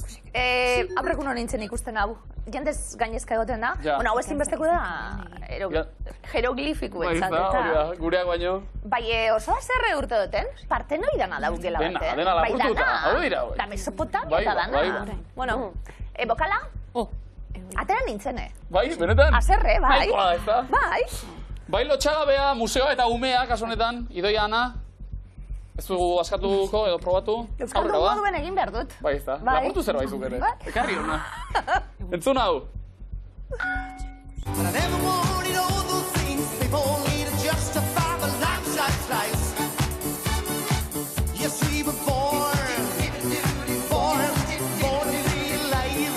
Speaker 2: aurrekuno nintzen ikusten hau. Jendez gainezka egoten da.
Speaker 1: Ja.
Speaker 2: Hau ezinbesteko da jeroglifiku entzat,
Speaker 1: eta? Gureak baino.
Speaker 2: Bai, oso azerre urte duten, partenoidana daukela baten.
Speaker 1: Dena lapurtuta, hau dira.
Speaker 2: Da Mesopotamia eta dana. Bueno, bokala? Atera nintzen,
Speaker 1: Bai, benetan?
Speaker 2: Azerre, bai.
Speaker 1: Nahikoa ez da?
Speaker 2: Bai.
Speaker 1: Bai lotxagabea, museoa eta umea, kasu honetan, Idoia, Ana. Ez dugu askatuko edo probatu?
Speaker 2: Euskaldun moduen egin behar dut.
Speaker 1: Bai, ez da. Lapurtu zer baizuk ere. Ekarri hona. Entzun hau.
Speaker 8: But I never wanted all those things they've only to justify the lives I slice. Yes, we were born to be alive.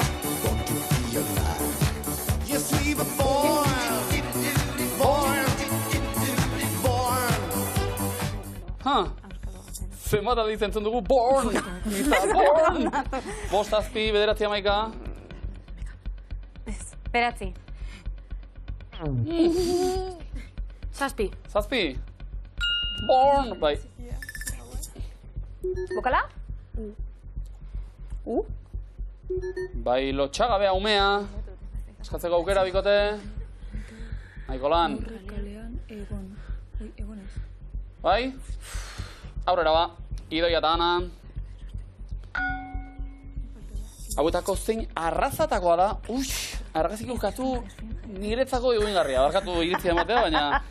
Speaker 8: Yes, we were born.
Speaker 1: Zenbat aldiz entzun dugu, born! Born! 5, 7, 9, 11.
Speaker 3: Beratzi. 7.
Speaker 1: 7. Born! Bai.
Speaker 2: Bokala?
Speaker 1: Bai lotxagabea umea. Eskatzeko aukera bikote. Nahiko lan. Bai? Aurrera ba, Idoia eta Ana. Hauetako zein arrazatakoa da, argaziko katu niretzako eguingarria. Barkatu iritzia ematea, baina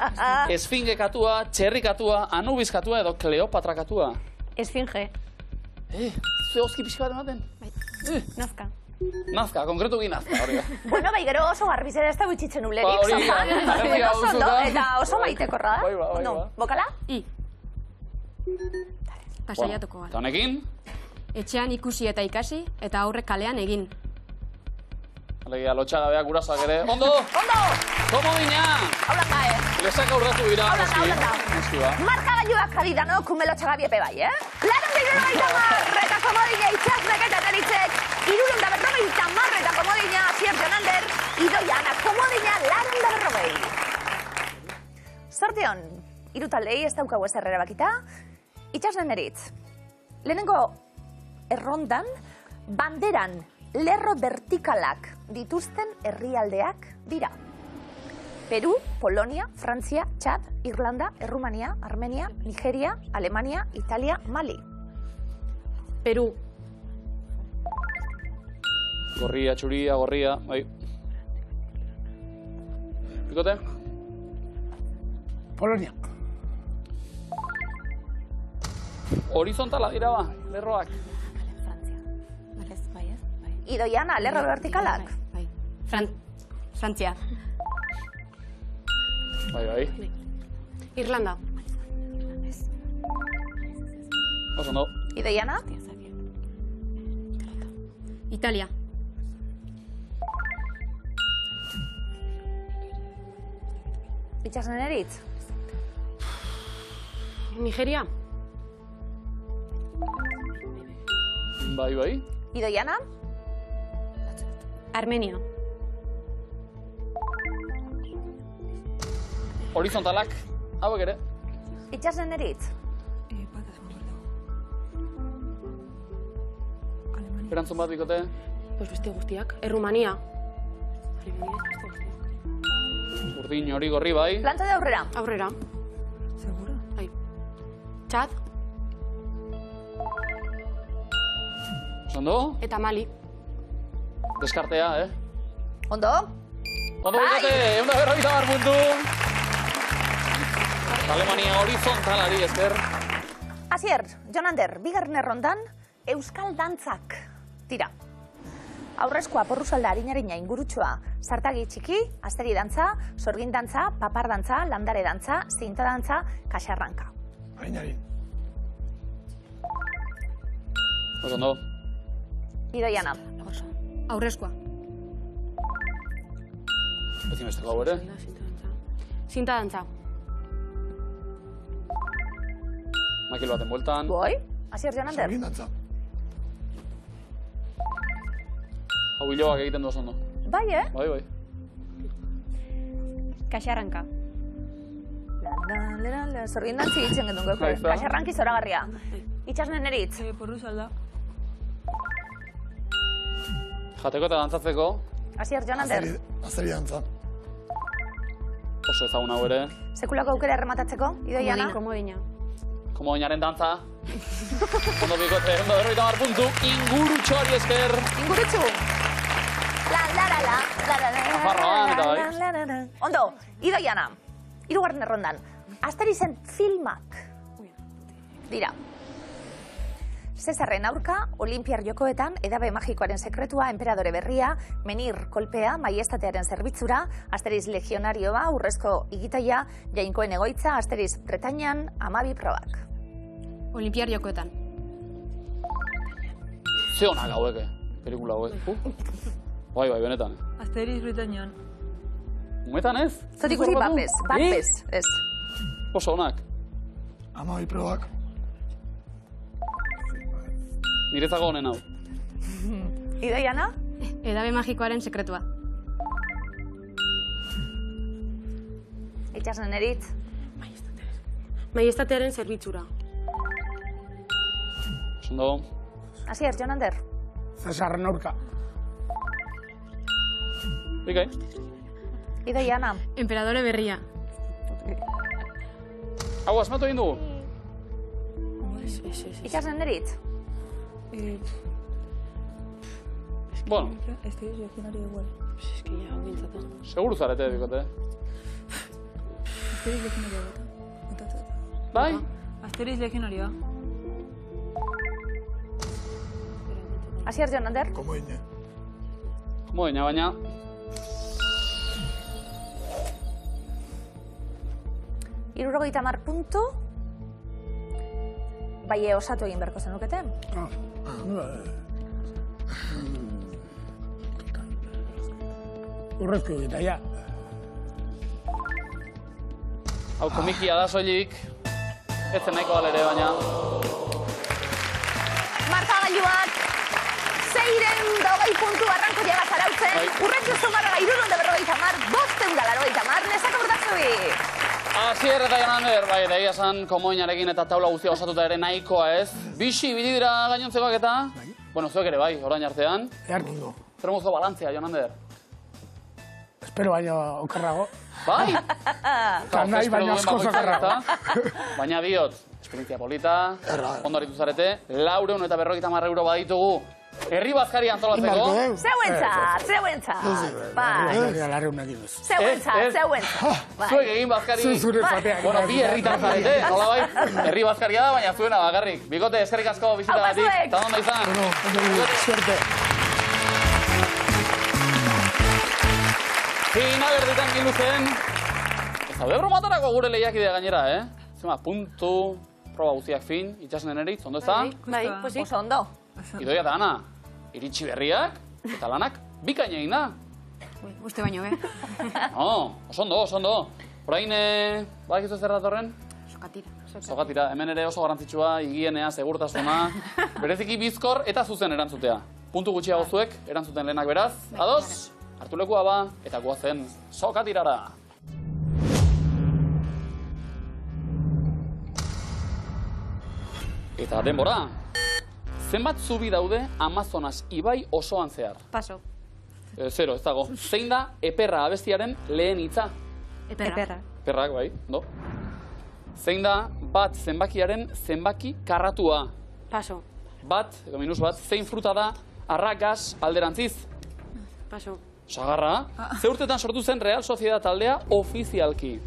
Speaker 1: esfinge katua, txerri katua, Anubis katua edo Kleopatra katua.
Speaker 3: Esfinge.
Speaker 1: Zue oski pixka bat ematen?
Speaker 3: Bai. Nazka.
Speaker 1: Nazka, konkretu gi nazka, hori.
Speaker 2: Bueno, bai, gero oso garbizera ez da gutxitzen ulerik, sofan. Eta oso maitekorra da.
Speaker 1: Bai, ba.
Speaker 2: Bokala?
Speaker 3: I. Pasaiatuko gara.
Speaker 1: Eta honekin?
Speaker 3: Etxean ikusi eta ikasi, eta aurrek kalean egin.
Speaker 1: Alegia, lotxagabeak gurasoak ere. Ondo!
Speaker 2: Ondo!
Speaker 1: Komodina!
Speaker 2: Haulan da,
Speaker 1: Lesak aurratu dira,
Speaker 2: noski. Markagailuak jarri dano, kume lotxagabiepe bai, Laron da hirurogeita hamar, eta komodina itxasnek eta neritzek. 350 eta komodina, Asier Jonander, Idoia Ana, komodina, laron da 40. Zorteon, irutaldei ez daukagu ez errera bakita. Itxasnen eritz. Lehenengo errondan, banderan lerro vertikalak dituzten herrialdeak dira. Peru, Polonia, Frantzia, Txad, Irlanda, Errumania, Armenia, Nigeria, Alemania, Italia, Mali.
Speaker 4: Peru.
Speaker 1: Gorria, txuria, gorria, bai. Bikote?
Speaker 5: Polonia.
Speaker 1: Horizontala dira ba, lerroak.
Speaker 2: Idoiana, lerro vertikalak.
Speaker 3: Frantzia.
Speaker 1: Bai.
Speaker 4: Irlanda.
Speaker 1: Oso ondo.
Speaker 2: Idoiana,
Speaker 3: Italia.
Speaker 2: itxasen eritz.
Speaker 4: Nigeria.
Speaker 1: Bai.
Speaker 2: Idoiana,
Speaker 3: Armenia.
Speaker 1: Horizontalak, hauek ere.
Speaker 2: itxasen eritz.
Speaker 1: Erantzun bat, bikote.
Speaker 4: Pues beste guztiak. Errumania.
Speaker 1: Urdin, hori, gorri, bai.
Speaker 2: Planta de aurrera.
Speaker 4: Aurrera.
Speaker 7: Seguro?
Speaker 4: Bai. Txad
Speaker 1: Ondo?
Speaker 4: eta Mali.
Speaker 1: Deskartea,
Speaker 2: Ondo?
Speaker 1: Ondo, bikote, 150 puntu. Alemania horizontalari esker.
Speaker 2: Asier, Jonander, bigarren errondan, Euskal dantzak. Tira. Aurrezkoa porruzalda harinarina ingurutxoa, sartagi txiki, asteri dantza, sorgin dantza, papar dantza, landare dantza, zinta dantza, kaxarranka.
Speaker 6: Hainarin.
Speaker 1: Oso ondo.
Speaker 2: Idoiana.
Speaker 3: Aurrezkoa.
Speaker 1: Ezin besteko hau ere.
Speaker 4: Zinta dantza.
Speaker 1: Makil baten bueltan.
Speaker 2: Boi? Asier, Jonander.
Speaker 6: Sorgin dantza.
Speaker 1: Hau hiloak egiten du oso ondo.
Speaker 2: Bai,
Speaker 1: Bai.
Speaker 3: Kaxarranka.
Speaker 2: Sorgin dantzi ditzen gendun goke.
Speaker 1: Ahí está.
Speaker 2: Kaxarranki zoragarria. Itxasnen eritz.
Speaker 7: Porruzalda.
Speaker 1: Jateko eta dantzatzeko
Speaker 2: Asier, Jonander.
Speaker 6: Azeri dantza.
Speaker 1: oso ezagun hau ere.
Speaker 2: Sekulako aukera errematatzeko, Idoiana.
Speaker 4: Komodina.
Speaker 1: Komodoinaren dantza. Ondo bikote, 150 puntu. Ingurutxoari esker.
Speaker 2: Ingurutxu.
Speaker 1: Nafarroan eta bai.
Speaker 2: Ondo, Idoiana. Hirugarren errondan. Asterizen filmak. Dira. Cesarren aurka, Olimpiar jokoetan, edabe magikoaren sekretua, emperadore berria, menir kolpea, maiestatearen zerbitzura, Asteriz legionarioa, urrezko igitaia, jainkoen egoitza, Asteriz Bretañan, 12 probak.
Speaker 3: Olimpiar jokoetan.
Speaker 1: Ze honak haueke, pelikula hauek. Bai, benetan.
Speaker 7: Asteriz Britainian.
Speaker 1: Umetan ez?
Speaker 2: Zot ikusi bapes, ez.
Speaker 1: Oso honak.
Speaker 6: 12 probak.
Speaker 1: Niretzako honen hau.
Speaker 2: Idoiana?
Speaker 3: Edabe magikoaren sekretua.
Speaker 2: Itxasnen eritz.
Speaker 4: Maiestatearen zerbitzura.
Speaker 1: Ondo.
Speaker 2: Asier, Jonander.
Speaker 5: Cesarren aurka.
Speaker 1: Bikai.
Speaker 2: Idoiana.
Speaker 3: Emperadore berria.
Speaker 1: Hau, asmatu egin dugu.
Speaker 2: Itxasnen eritz.
Speaker 1: Bueno,
Speaker 7: Asteriz legionario igual.
Speaker 4: Es que ya, bintzata.
Speaker 1: seguru zarete, bikote.
Speaker 7: Asteriz legionario bota.
Speaker 1: Bai?
Speaker 7: Asteriz legionarioa.
Speaker 2: Asier, Jonander.
Speaker 6: Komodine.
Speaker 1: Komodoina baina.
Speaker 2: Hirurogeita hamar puntu. Bai, osatu egin beharko zenukete.
Speaker 5: Urrezko egitaia.
Speaker 1: Hau komikia da soilik. Ez zen nahiko balere baina.
Speaker 2: Markagailuak, 620 puntu arranko jaga zarautzen.
Speaker 1: Bai.
Speaker 2: Urretxo zumarra 350, 580, nesako urtazubi.
Speaker 1: Asier eta Jonander, bai, da egia esan komoinarekin eta taula guztia osatuta ere nahikoa ez. Bixi, bili dira gainontzekoak eta... Bueno, zuek ere bai, orain artean.
Speaker 5: Eartu.
Speaker 1: Zer mozo balantzea, Jonander.
Speaker 5: Espero baino okerrago.
Speaker 1: Bai?
Speaker 5: Nahi, baina asko zakarra.
Speaker 1: Baina diot, esperientzia polita, ondo aritu zarete, 450 euro baditugu, herri bazkari antolatzeko.
Speaker 2: Zeuentzat. Bai. Zeuentzat.
Speaker 1: Zuek egin bazkari. Bueno, bi herritar zarete, nolabait, herri bazkaria da, baina zuena bakarrik. Bikote, eskerrik asko bizitagatik. Eta ondo izan.
Speaker 5: Suerte.
Speaker 1: Finalerditan gilu zen. Ez daude bromatarako gure lehiakidea gainera, Zema, puntu, proba guztiak fin, itxasen eritz, ondo ez da?
Speaker 2: Bai, oso ondo.
Speaker 1: Idoia eta Ana, iritsi berriak, eta lanak bikain egin da.
Speaker 3: Uste baino,
Speaker 1: No, oso ondo. Orain, badakizu zer datorren? Sokatira, hemen ere oso garrantzitsua, higienea, segurtasuna, bereziki bizkor eta zuzen erantzutea. Puntu gutxiago zuek, erantzuten lehenak beraz. Ados, hartu lekua ba, eta goazen sokatirara. Eta denbora. Zenbat zubi daude Amazonas ibai osoan zehar?
Speaker 3: Paso.
Speaker 1: Zero, ez dago. Zein da Eperra abestiaren lehen hitza?
Speaker 3: Eperra.
Speaker 1: Eperrak, bai, ondo. Zein da bat zenbakiaren zenbaki karratua?
Speaker 3: Paso.
Speaker 1: Bat, edo minus bat, zein fruta da arragas alderantziz?
Speaker 3: Paso.
Speaker 1: Sagarra. Ze urtetan sortu zen Real Sociedad taldea ofizialki?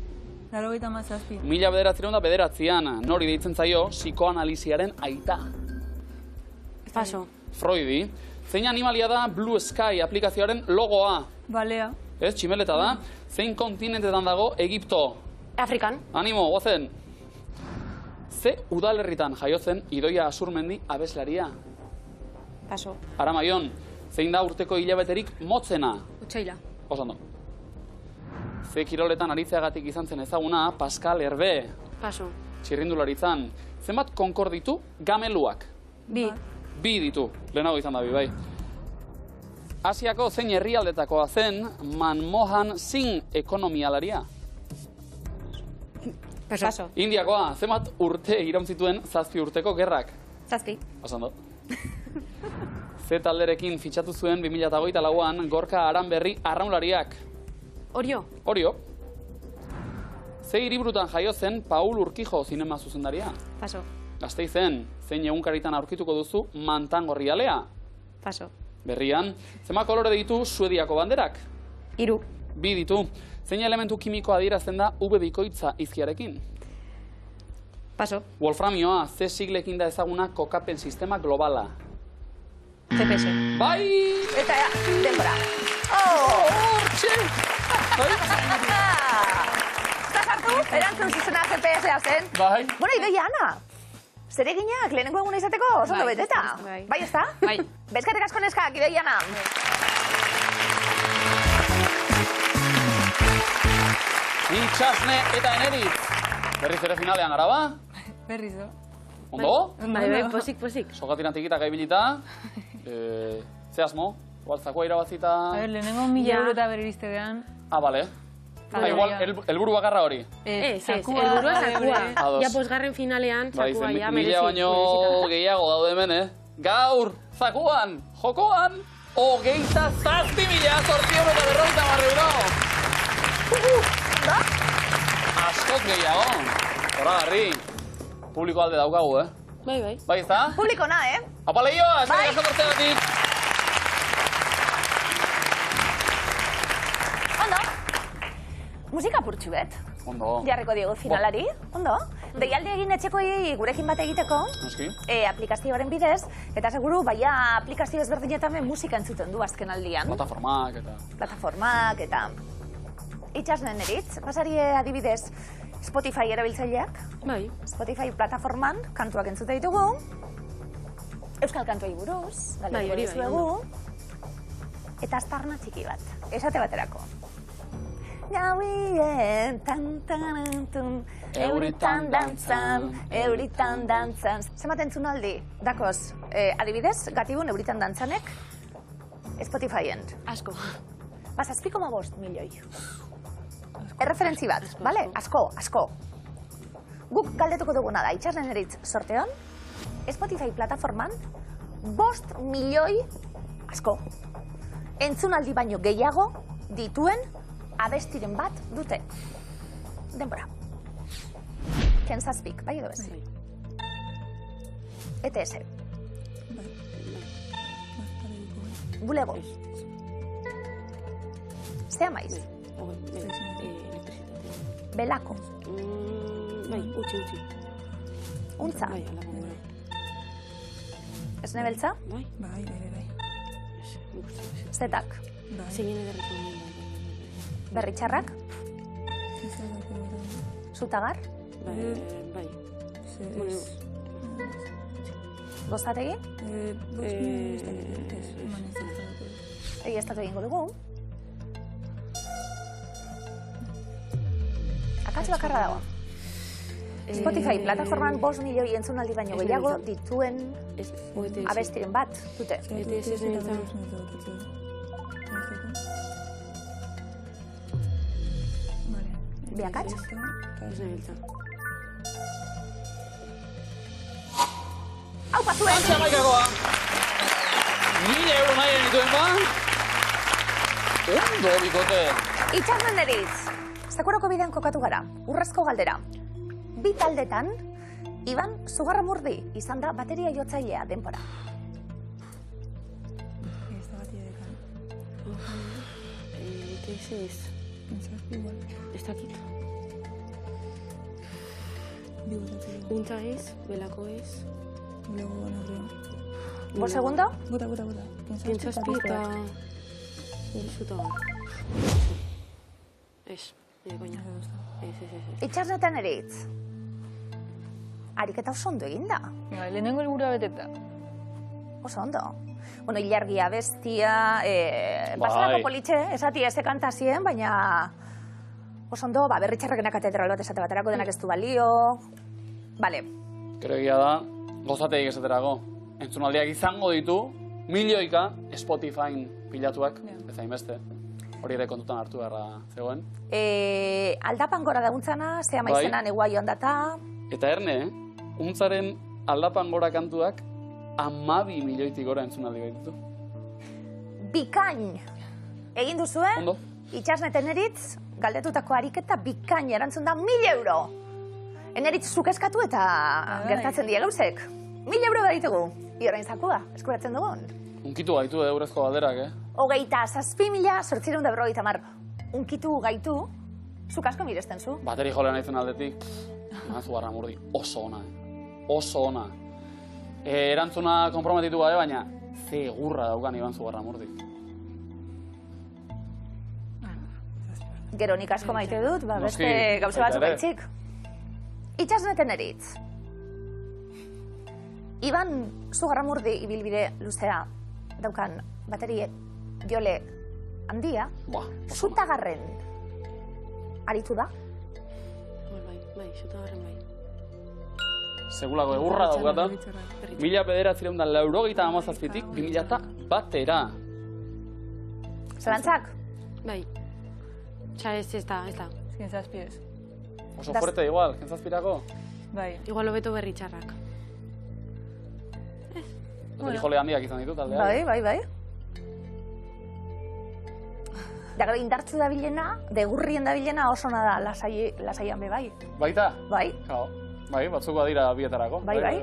Speaker 7: 97.
Speaker 1: 1909 nori deitzen zaio psikoanalisiaren aita?
Speaker 3: Paso.
Speaker 1: Freudi. Zein animalia da Blue Sky aplikazioaren logoa?
Speaker 7: Balea.
Speaker 1: Ez, tximeleta da. Zein kontinentetan dago Egipto?
Speaker 2: Afrikan.
Speaker 1: Animo, gozen. Ze udalerritan jaiotzen Idoia Asurmendi abeslaria?
Speaker 3: Paso.
Speaker 1: Aramaion. Zein da urteko hilabeterik motzena?
Speaker 3: Utsaila.
Speaker 1: Osondo. Ze kiroletan aritzeagatik izan zen ezaguna Pascal Herbe?
Speaker 3: Paso.
Speaker 1: Txirrindularitzan. Zenbat konkord ditu gameluak? Bi ditu, lehenago izan da bi, bai. Asiako zein herrialdetakoa zen Manmohan Singh ekonomialaria?
Speaker 3: Paso.
Speaker 1: Indiakoa, zenbat urte iraun zituen 7 urteko gerrak?
Speaker 2: 7.
Speaker 1: Osondo. Ze talderekin fitxatu zuen 2024an Gorka Aranberri arraunlariak? Orio. Ze hiriburutan jaio zen Paul Urquijo zinema zuzendaria?
Speaker 3: Paso.
Speaker 1: Gasteizen, zein egunkaritan aurkituko duzu Mantangorrialea?
Speaker 3: Paso.
Speaker 1: Berrian, zenbat kolore ditu Suediako banderak?
Speaker 3: 3.
Speaker 1: 2 ditu. Zein elementu kimikoa adierazten da V bikoitza izkiarekin?
Speaker 3: Paso.
Speaker 1: Wolframioa, ze siglekin da ezaguna kokapen sistema globala?
Speaker 3: TPS.
Speaker 1: Bai!
Speaker 2: Eta denbora. Eta sartu, erantzun zuzena GPS-a zen.
Speaker 1: Bai.
Speaker 2: Bueno, Idoia, Ana. Zereginak lehenengo eguna izateko, oso ondo beteta. Bai, ezta?
Speaker 3: Bai.
Speaker 2: Bezkatek asko neskak, Idoia, Ana.
Speaker 1: Itxasne eta Eneritz. Berriz ere finalean gara ba?
Speaker 7: Berriz,
Speaker 1: Ondo?
Speaker 4: Bai, posik.
Speaker 1: Sokatiran tikitak aibilita. Ze asmo? Igual irabazita...
Speaker 7: A ver, lehenengo 1000 euro eta berrizte gehan.
Speaker 1: Bale. Igual, helburu bakarra hori.
Speaker 4: Helburua zakua.
Speaker 1: Ados.
Speaker 4: Ja, posgarren finalean,
Speaker 1: Bai,
Speaker 4: zakua, ja,
Speaker 1: 1000 baino gehiago daude hemen, Gaur, zakuan, jokoan, 27.000 euro. Askot gehiago. Horagarri. Publiko alde daukagu,
Speaker 4: Bai.
Speaker 1: Bai, ez da?
Speaker 2: Publiko na,
Speaker 1: Apa lehioa, eskerrik asko tortzegatik.
Speaker 2: Ondo. Musika purtsu bet.
Speaker 1: Ondo.
Speaker 2: Jarriko diogu finalari. Ondo. Deialde egin etxekoi gurekin bat egiteko.
Speaker 1: Noski.
Speaker 2: Aplikazioaren bidez. Eta seguru, baina aplikazio ezberdinetan musika entzuten du azken aldian.
Speaker 1: Plataformak
Speaker 2: eta... Itxasnen eritz, pasari adibidez Spotify erabiltzaileak.
Speaker 4: Bai.
Speaker 2: Spotify plataforman kantuak entzute ditugu. Euskal kantuei buruz, galdetuko dizuegu. Eta aztarna txiki bat, esate baterako. Gauien, tan-tan-tun, euritan dantzan. Zenbat entzun aldi, dakoz, adibidez, gatibun euritan dantzanek Spotifyen.
Speaker 4: Asko.
Speaker 2: 7,5 milioi. Erreferentzi bat, bale? Asko. Guk galdetuko duguna da, Itxasnen eritz sorteon, Spotify plataforman 5 milioi asko. Entzunaldi baino gehiago dituen abestiren bat dute. Denbora. Ken zazpik, bai edo ez? ETS. Bulego. Zea maiz? Belako.
Speaker 4: Bai, utzi.
Speaker 2: Untza. Esne beltza?
Speaker 4: Bai.
Speaker 2: Zetak.
Speaker 4: Zein ederriko.
Speaker 2: Berritxarrak? Zutagar?
Speaker 4: Bai.
Speaker 2: Gozategi? Egiaztatu egingo dugu. Akats bakarra dago. Spotify plataforman 5 milioi entzunaldi baino gehiago dituen abestiren bat dute. Bi akats? Hau pasuen!
Speaker 1: Antza maikakoa! 1.000 euro nahi genituen ba? Ondo, bikote!
Speaker 2: Itxarmen eritz! Zakurako bidean kokatu gara, urrezko galdera. Bi taldetan, Iban Zugarramurdi izan da bateria jotzailea denbora.
Speaker 4: Ez dakit. Untza ez, belako ez.
Speaker 2: Bo segundo?
Speaker 4: Pentsazpi eta... Zutagar. Ez, goina. Ez.
Speaker 2: Itxarnetan eritz. Ariketa oso ondo eginda.
Speaker 7: Lehenengo helburua beteta.
Speaker 2: Oso ondo. Bueno, ilargia, bestia, baselako politxe, esati eze kantazien, baina oso ondo, berritxarrakenak katedral bat esate baterako denak ez du balio. Bale.
Speaker 1: Gero egia da, gozateik esaterako. Entzunaldiak izango ditu, milioika Spotify pilatuak, ez hainbeste. Hori ere kontutan hartu beharra zegoen.
Speaker 2: Aldapan gora dauntzana, zea maizena negua joan data.
Speaker 1: Eta erne, untzaren aldapan gora kantuak 12 milioitik gora entzunaldi baititu.
Speaker 2: Bikain! Egin duzue,
Speaker 1: Ondo.
Speaker 2: itxasneten eritz, galdetutako ariketa bikain erantzun da 1.000 euro. Eneritz zuk eskatu eta gertatzen die gauzek. 1.000 euro da ditugu. Iorain zakua, eskuratzen dugun.
Speaker 1: Unkitu gaitu eurezko galderak,
Speaker 2: 27.850. Unkitu gaitu, zuk asko miresten zu.
Speaker 1: Bateri jolean aizen aldetik, Iban Zugarramurdi oso ona, oso ona. Erantzuna konprometitu gabe, baina zegurra daukan Iban Zugarramurdi.
Speaker 2: Gero nik asko maite dut, beste gauze batzuk gaitzik. Itxasneten eritz. Iban Zugarramurdi ibilbide luzea daukan bateri jole handia, Zutagarren aritu da?
Speaker 4: Bai, Zutagarren bai.
Speaker 1: Segulako egurra daukata, 1987tik 2001era.
Speaker 2: Zelantzak?
Speaker 4: Bai. Ez da.
Speaker 7: Zazpi ez.
Speaker 1: Oso fuerte igual, kentzazpirako?
Speaker 7: Bai.
Speaker 4: Igual hobeto berritxarrak.
Speaker 1: Jole handiak izan ditu taldeak.
Speaker 2: Bai. Da gero indartzu dabilena, degurrien dabilena oso nada lasaian be bai.
Speaker 1: Baita?
Speaker 2: Bai.
Speaker 1: Bai, batzuk badira bietarako.
Speaker 2: Bai.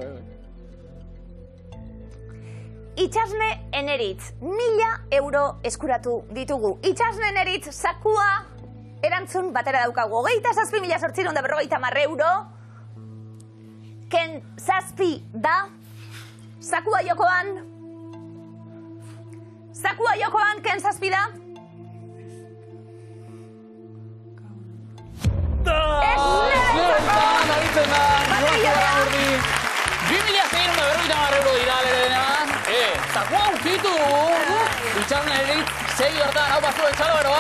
Speaker 2: Itxasne eneritz, 1.000 euro eskuratu ditugu. Itxasne eneritz, zakua erantzun batera daukagu. 27.850 euro. Ken zazpi da. Zakua jokoan. Ken zazpi da.
Speaker 1: Zertan, abitzen da, Iban Zugarramurdi. 2.650 euro dira lerena. Zakua ukitu. Itxasne eritz, segi hortan, hau bazuen txalo bero